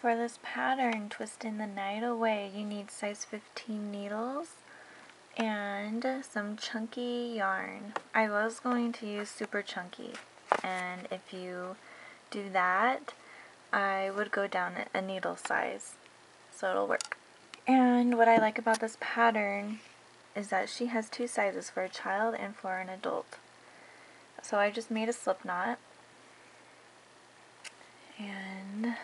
For this pattern, Twisting the Night Away, you need size 15 needles and some chunky yarn. I was going to use super chunky, and if you do that, I would go down a needle size, so it'll work. And what I like about this pattern is that she has two sizes, for a child and for an adult. So I just made a slip knot, and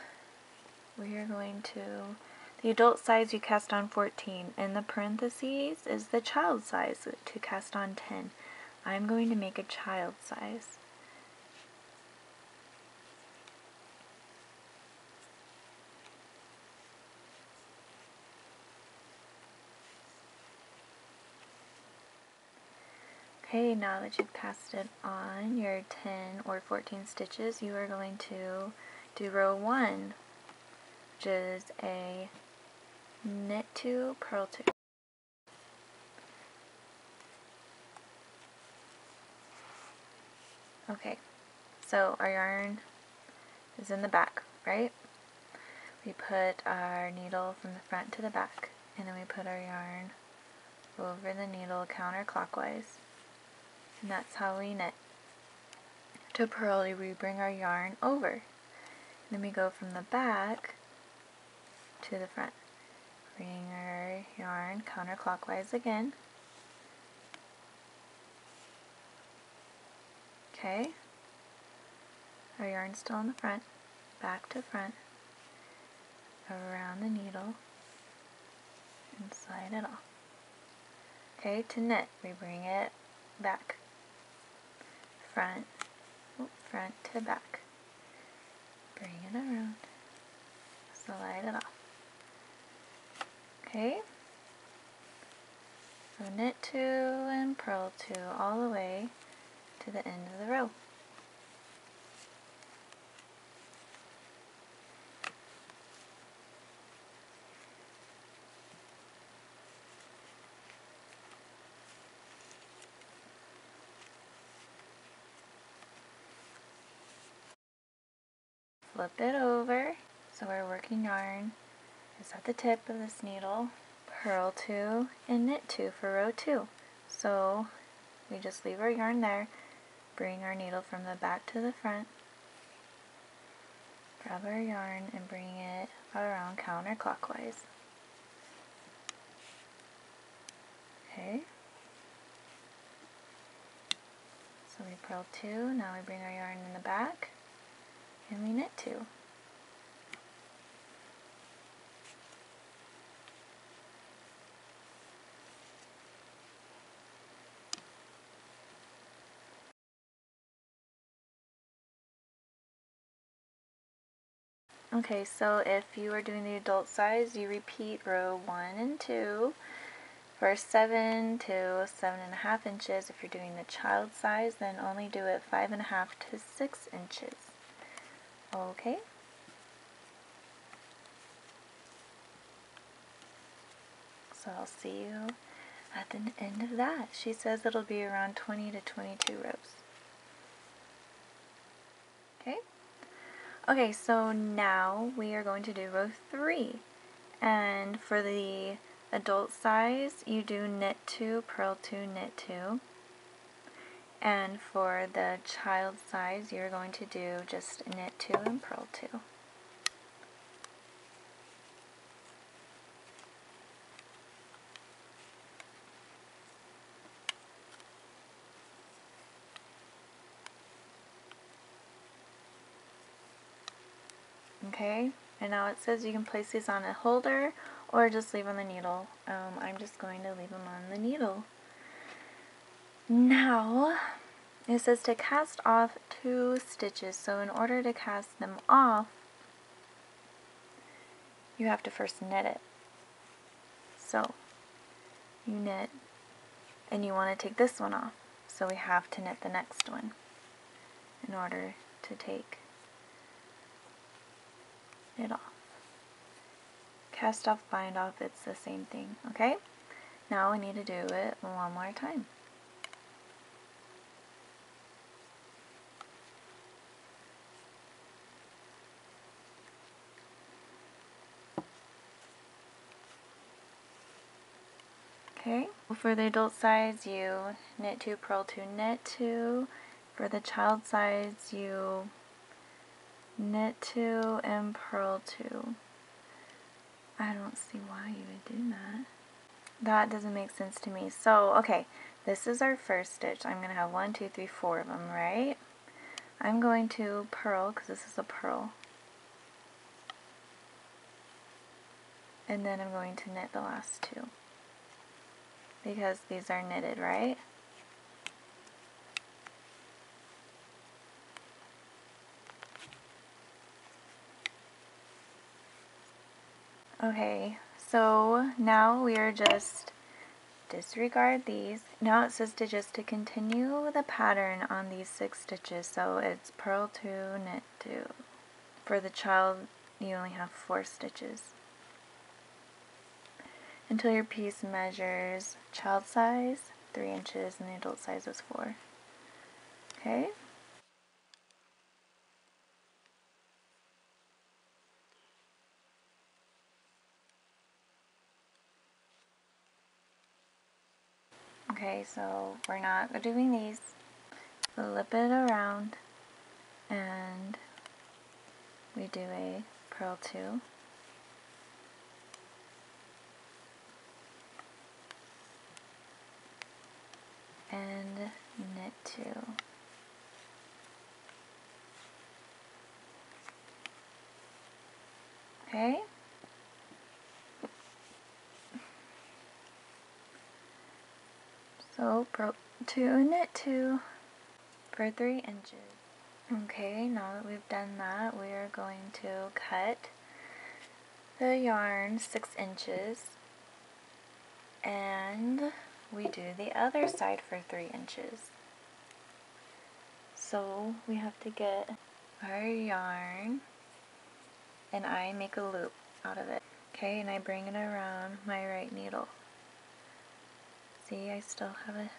we are going to, the adult size you cast on 14, and the parentheses is the child size to cast on 10. I'm going to make a child size. Okay, now that you've casted on your 10 or 14 stitches, you are going to do row 1, which is a knit 2, purl 2. Okay, so our yarn is in the back, right? We put our needle from the front to the back, and then we put our yarn over the needle counterclockwise, and that's how we knit. To purl, we bring our yarn over, then we go from the back to the front. Bring our yarn counterclockwise again. Okay, our yarn's still in the front, back to front, around the needle, and slide it off. Okay, to knit, we bring it back, front to back, bring it around, slide it off. Okay, so knit 2 and purl 2 all the way to the end of the row. Flip it over, so our working yarn is at the tip of this needle. Purl 2 and knit 2 for row 2. So we just leave our yarn there, bring our needle from the back to the front, grab our yarn and bring it around counterclockwise. Okay, so we purl 2, now we bring our yarn in the back and we knit 2. Okay, so if you are doing the adult size, you repeat row 1 and 2 for 7 to 7.5 inches. If you're doing the child size, then only do it 5.5 to 6 inches. Okay? So I'll see you at the end of that. She says it'll be around 20 to 22 rows. Okay? Okay, so now we are going to do row 3. And for the adult size, you do knit 2, purl 2, knit 2. And for the child size, you're going to do just knit 2 and purl 2. Okay, and now it says you can place these on a holder or just leave on the needle. I'm just going to leave them on the needle. Now, it says to cast off 2 stitches, so in order to cast them off, you have to first knit it. So, you knit, and you want to take this one off, so we have to knit the next one in order to take it off. Cast off, bind off, it's the same thing, okay? Now we need to do it one more time. Okay, for the adult size you knit 2, purl 2, knit 2. For the child size you knit 2 and purl 2. I don't see why you would do that. That doesn't make sense to me. So, okay, this is our first stitch. I'm going to have 1, 2, 3, 4 of them, right? I'm going to purl, because this is a purl. And then I'm going to knit the last 2. Because these are knitted, right? Okay, so now we are just disregard these. Now it says to continue the pattern on these 6 stitches. So it's purl 2, knit 2. For the child, you only have 4 stitches. Until your piece measures child size 3 inches and the adult size is 4. Okay? Okay, so we're not doing these. Flip it around and we do a purl 2. And knit 2. Okay? So purl 2, knit 2 for 3 inches. Okay, now that we've done that, we are going to cut the yarn 6 inches and we do the other side for 3 inches. So we have to get our yarn and I make a loop out of it. Okay, and I bring it around my right needle. See, I still have a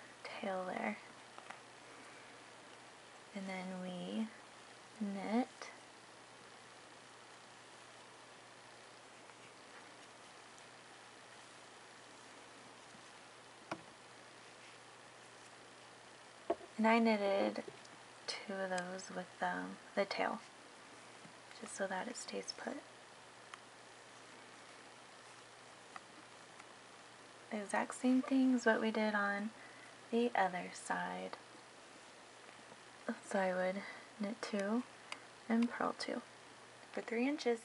tail there. And then we knit. And I knitted 2 of those with the tail, just so that it stays put. The exact same thing as what we did on the other side. So I would knit 2 and purl 2 for 3 inches.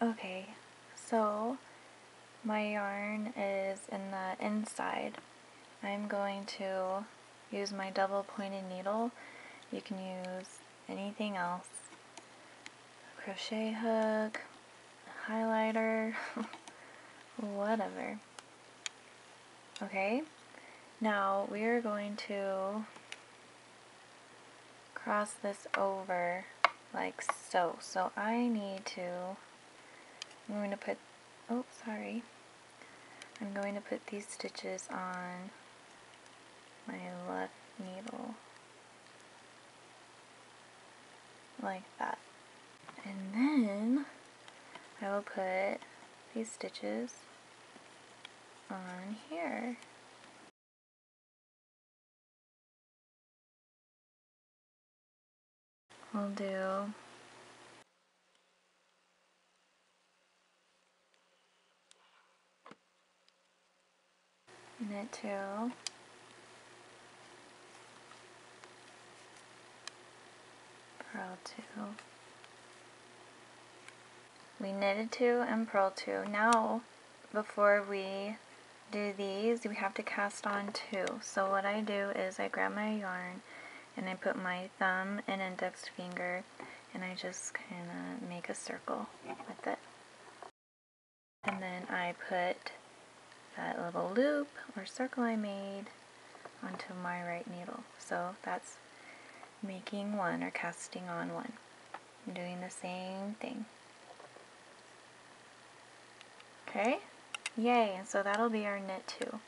Okay, so my yarn is in the inside. I'm going to use my double pointed needle. You can use anything else. Crochet hook, highlighter, whatever. Okay, now we are going to cross this over like so. So I'm going to put, oh sorry, I'm going to put these stitches on my left needle like that. And then I will put these stitches on here. We'll do knit 2, purl 2. We knitted 2 and purl 2. Now, before we do these, we have to cast on 2. So what I do is I grab my yarn and I put my thumb and index finger and I just kind of make a circle with it. And then I put that little loop or circle I made onto my right needle. So that's making 1 or casting on 1. I'm doing the same thing. Okay? Yay! And so that'll be our knit 2.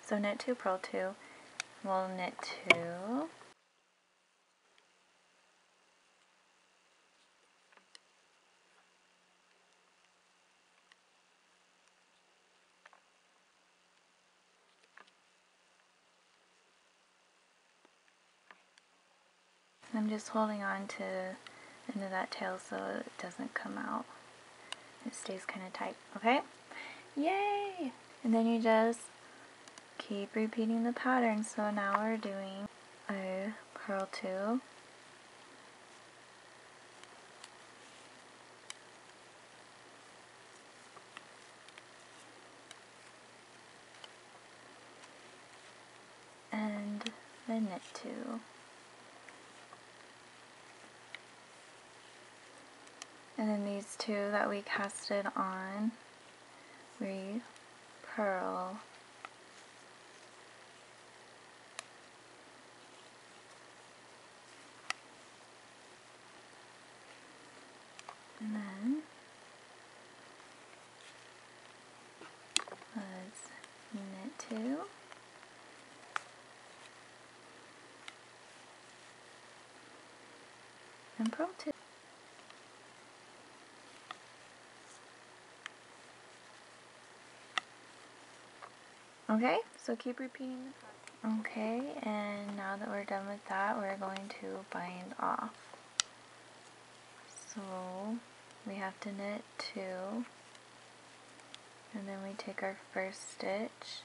So knit 2, purl 2. We'll knit 2. I'm just holding on to into that tail so it doesn't come out. It stays kind of tight, okay? Yay! And then you just keep repeating the pattern. So now we're doing a purl 2, and the knit 2. And then these 2 that we casted on, we purl. And then let's knit 2. And purl 2. Okay, so keep repeating the pattern. Okay, and now that we're done with that, we're going to bind off. So we have to knit 2, and then we take our first stitch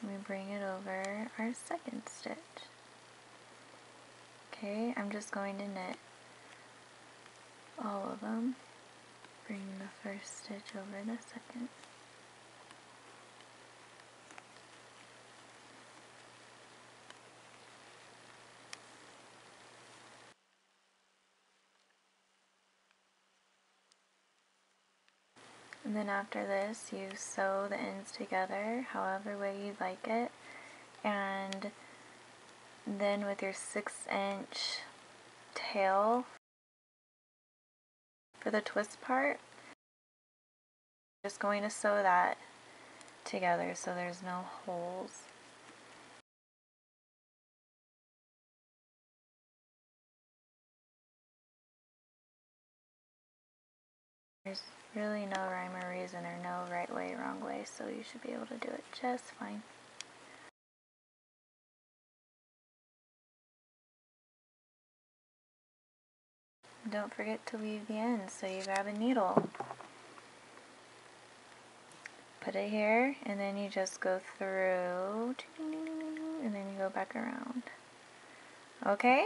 and we bring it over our second stitch. Okay, I'm just going to knit all of them. Bring the first stitch over the second. And then after this, you sew the ends together however way you'd like it. And then with your 6-inch tail for the twist part, just going to sew that together so there's no holes. There's really no rhyme or reason or no right way, wrong way, so you should be able to do it just fine. Don't forget to leave the ends, so you grab a needle. Put it here, and then you just go through, and then you go back around. Okay?